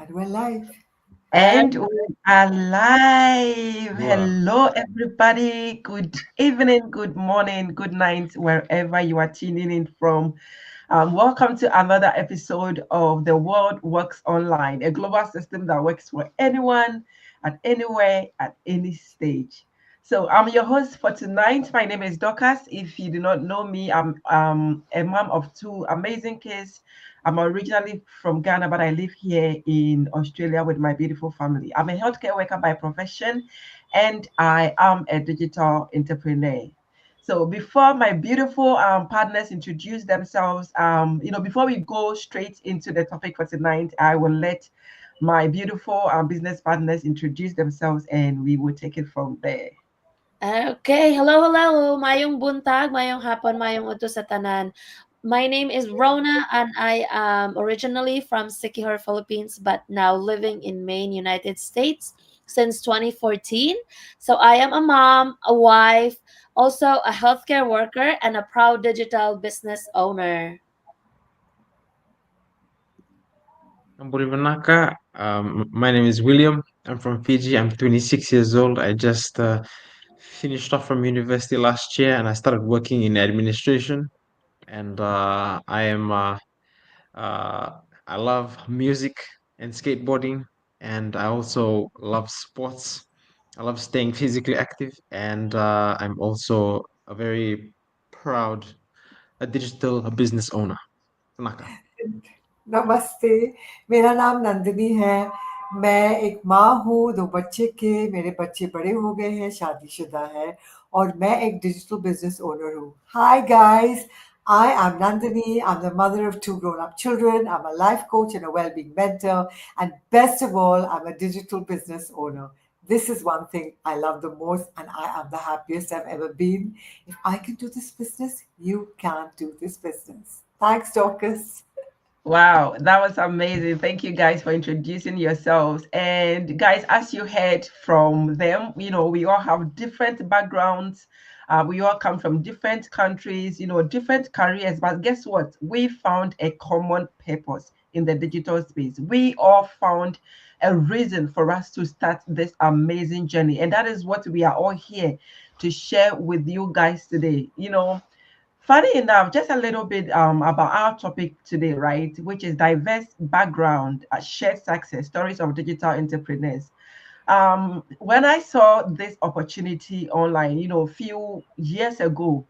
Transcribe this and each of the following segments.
And we're live. And And we are live. wow. Hello, everybody. Good evening, good morning, good night, wherever you are tuning in from. Welcome to another episode of The World Works Online, a global system that works for anyone, at anywhere, at any stage. So, I'm your host for tonight. My name is Dorcas. If you do not know me, I'm a mom of two amazing kids. I'm originally from Ghana, but I live here in Australia with my beautiful family. I'm a healthcare worker by profession, and I am a digital entrepreneur. So before my beautiful partners introduce themselves, before we go straight into the topic for tonight, I will let my beautiful business partners introduce themselves, and we will take it from there. Okay, hello. Mayong buntag, mayong hapon, mayong udto sa tanan. My name is Rona and I am originally from Siquijor, Philippines, but now living in Maine, United States since 2014. So I am a mom, a wife, also a healthcare worker, and a proud digital business owner. Amburivanaka. My name is William. I'm from Fiji. I'm 26 years old. I just finished off from university last year and I started working in administration. And uh, I love music and skateboarding. And I also love sports. I love staying physically active. And I'm also a very proud digital business owner. Tanaka. नमस्ते, मेरा नाम नंदिनी है। मैं एक माँ हूँ, 2 बच्चे के, मेरे बच्चे बड़े हो गए हैं, शादीशुदा है और मैं एक डिजिटल बिज़नेस ओनर हूँ। Hi guys, I am Nandini. I'm the mother of 2 grown-up children. I'm a life coach and a well-being mentor. And best of all, I'm a digital business owner. This is one thing I love the most, and I am the happiest I've ever been. If I can do this business, you can do this business. Thanks, Dorcas. Wow, that was amazing. Thank you guys for introducing yourselves. And guys, as you heard from them, we all have different backgrounds. We all come from different countries, different careers. But guess what? We found a common purpose in the digital space. We all found a reason for us to start this amazing journey. And that is what we are all here to share with you guys today. Funny enough, just a little bit about our topic today, right? Which is diverse background, shared success, stories of digital entrepreneurs. When I saw this opportunity online, a few years ago,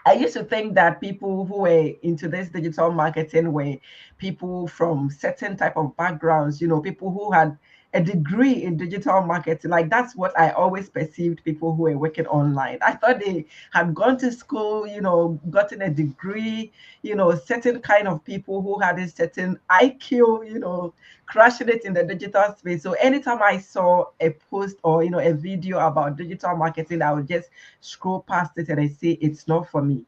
I used to think that people who were into this digital marketing were people from certain type of backgrounds, people who had a degree in digital marketing. Like that's what I always perceived people who were working online. I thought they had gone to school, gotten a degree, certain kind of people who had a certain IQ, crushing it in the digital space. So anytime I saw a post or a video about digital marketing, I would just scroll past it and I say it's not for me.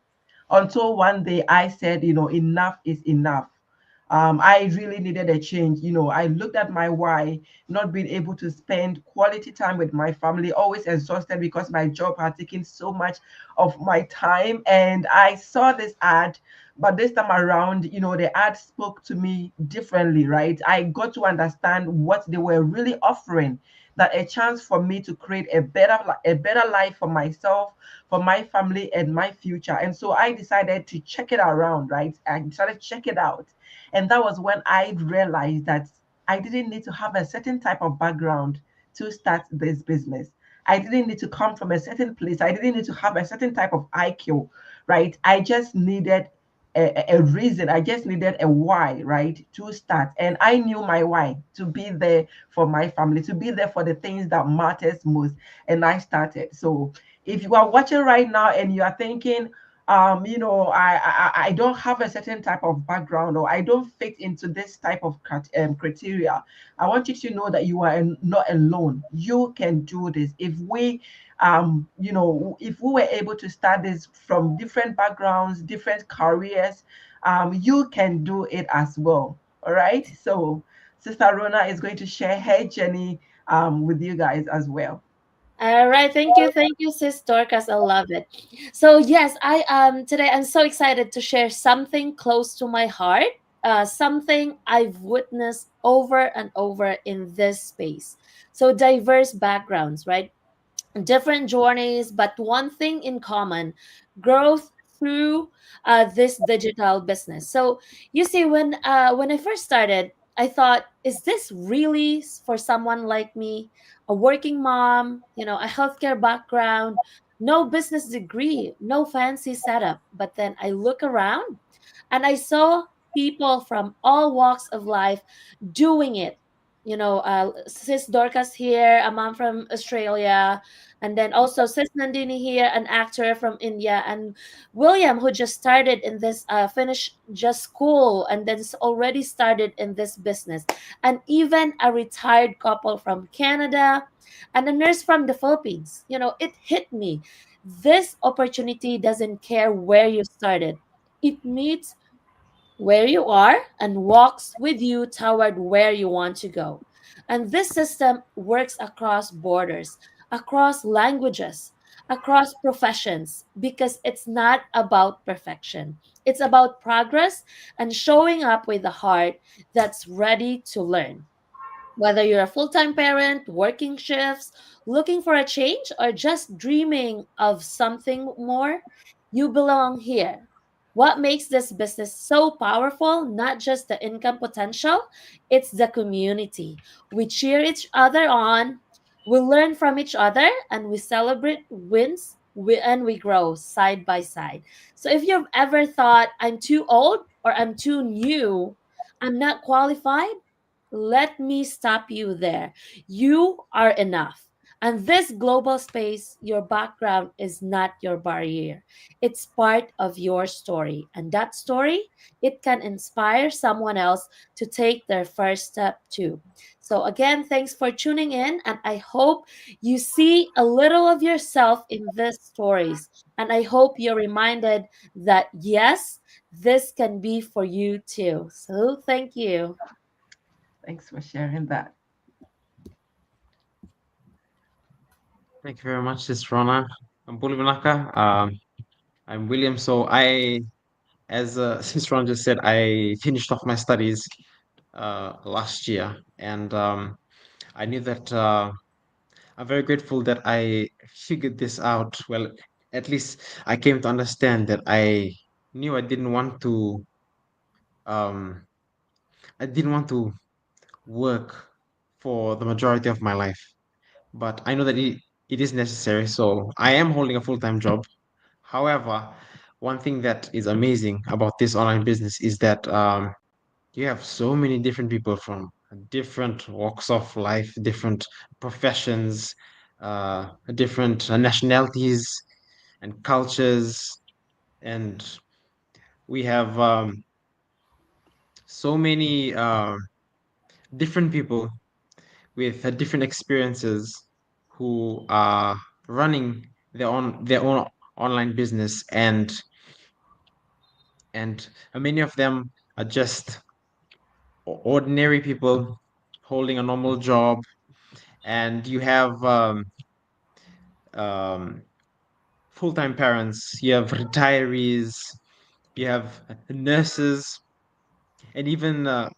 Until one day I said, enough is enough. I really needed a change. I looked at my why, not being able to spend quality time with my family, always exhausted because my job had taken so much of my time. And I saw this ad, but this time around, the ad spoke to me differently, right? I got to understand what they were really offering, that a chance for me to create a better life for myself, for my family, and my future. And so I decided to check it around, right? I decided to check it out. And that was when I realized that I didn't need to have a certain type of background to start this business. I didn't need to come from a certain place. I didn't need to have a certain type of IQ, right? I just needed a reason. I just needed a why, right, to start. And I knew my why, to be there for my family, to be there for the things that matters most. And I started. So if you are watching right now and you are thinking, I don't have a certain type of background or I don't fit into this type of criteria. I want you to know that you are not alone. You can do this. If we were able to start this from different backgrounds, different careers, you can do it as well. All right. So Sister Rona is going to share her journey with you guys as well. All right, thank you, Sis Dorcas. I love it. So yes, I today I'm so excited to share something close to my heart. something I've witnessed over and over in this space. So, diverse backgrounds, right? Different journeys, but one thing in common: growth through this digital business. So you see, when I first started, I thought, is this really for someone like me, a working mom, a healthcare background, no business degree, no fancy setup? But then I look around and I saw people from all walks of life doing it. Sis Dorcas here, a mom from Australia, and then also Sis Nandini here, an actor from India, and William, who just started in this, finished just school, and then already started in this business, and even a retired couple from Canada, and a nurse from the Philippines. It hit me. This opportunity doesn't care where you started. It meets where you are and walks with you toward where you want to go. And this system works across borders, across languages, across professions, because it's not about perfection. It's about progress and showing up with a heart that's ready to learn. Whether you're a full time parent, working shifts, looking for a change, or just dreaming of something more, you belong here. What makes this business so powerful? Not just the income potential, it's the community. We cheer each other on, we learn from each other, and we celebrate wins. And we grow side by side. So if you've ever thought, I'm too old or I'm too new, I'm not qualified, let me stop you there. You are enough. And this global space, your background is not your barrier. It's part of your story. And that story, it can inspire someone else to take their first step too. So, again, thanks for tuning in. And I hope you see a little of yourself in these stories. And I hope you're reminded that, yes, this can be for you too. So, thank you. Thanks for sharing that. Thank you very much, Sis Rona. I'm Bulimanaka. I'm William. So as Sis Rona just said, I finished off my studies last year, and I knew that I'm very grateful that I figured this out. Well, at least I came to understand that I knew um, I didn't want to work for the majority of my life, but I know that it is necessary. So I am holding a full-time job. However, one thing that is amazing about this online business is that you have so many different people from different walks of life, different professions, different nationalities and cultures, and we have so many different people with different experiences who are running their own online business, and many of them are just ordinary people holding a normal job, and you have um, full-time parents, you have retirees, you have nurses, and even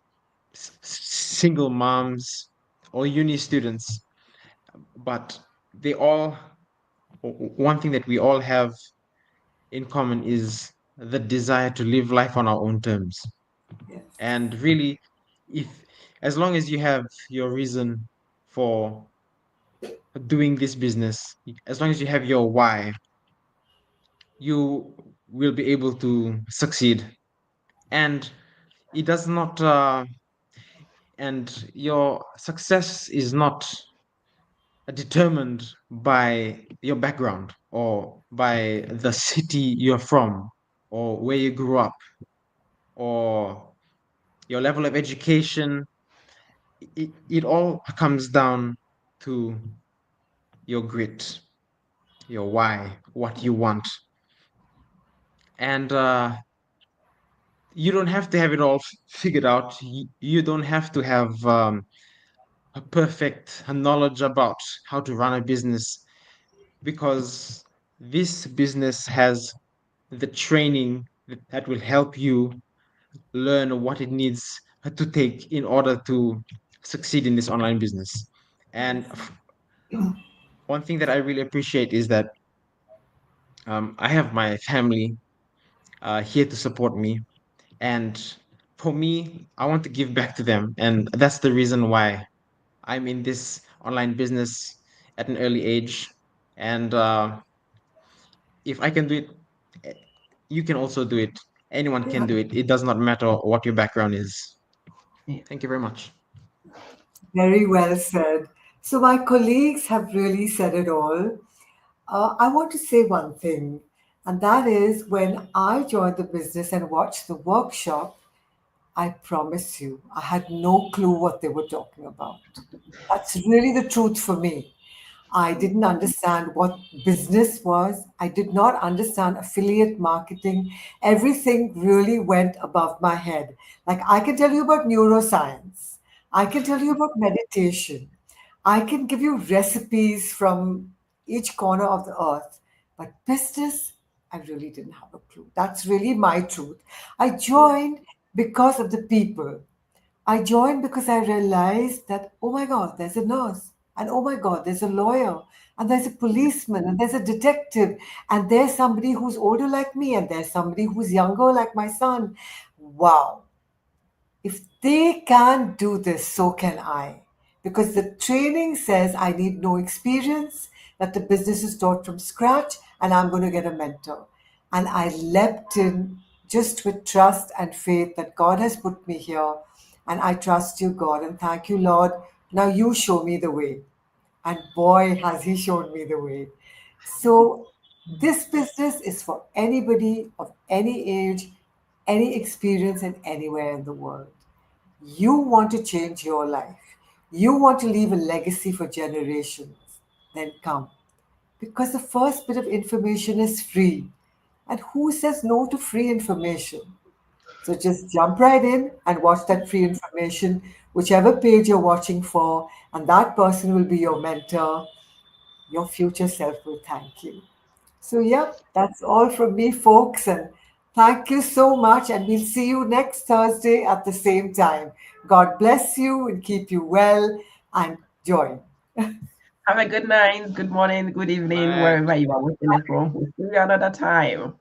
single moms or uni students. But they all, one thing that we all have in common is the desire to live life on our own terms. Yes. And really, if as long as you have your reason for doing this business, as long as you have your why, you will be able to succeed. And it does not, and your success is not determined by your background or by the city you're from or where you grew up or your level of education. It all comes down to your grit, your why, what you want. And you don't have to have it all figured out. You don't have to have a perfect knowledge about how to run a business, because this business has the training that will help you learn what it needs to take in order to succeed in this online business. And one thing that I really appreciate is that I have my family here to support me. And for me, I want to give back to them. And that's the reason why I'm in this online business at an early age. And if I can do it, eh, you can also do it. Anyone can Yeah, do it. It does not matter what your background is. Yeah. Thank you very much. very well said. So my colleagues have really said it all. I want to say one thing, and that is when I joined the business and watched the workshop, I promise you, I had no clue what they were talking about. That's really the truth for me. I didn't understand what business was. I did not understand affiliate marketing. Everything really went above my head. Like, I can tell you about neuroscience, I can tell you about meditation, I can give you recipes from each corner of the earth. But business, I really didn't have a clue. That's really my truth. I joined because of the people. I joined because I realized that, oh my God, there's a nurse, and oh my God, there's a lawyer, and there's a policeman, and there's a detective, and there's somebody who's older like me, and there's somebody who's younger like my son. Wow. If they can do this, so can I. Because the training says I need no experience, that the business is taught from scratch, and I'm going to get a mentor. And I leapt in just with trust and faith that God has put me here. And I trust you, God, and thank you, Lord. Now you show me the way. And boy, has He shown me the way. So, this business is for anybody of any age, any experience, and anywhere in the world. You want to change your life, you want to leave a legacy for generations, then come. Because the first bit of information is free. And who says no to free information? So just jump right in and watch that free information, whichever page you're watching for, and that person will be your mentor. Your future self will thank you. So, yep, that's all from me, folks. And thank you so much. And we'll see you next Thursday at the same time. God bless you and keep you well and joy. Have a good night, good morning, good evening, Bye. wherever you are watching it from. We'll see you another time.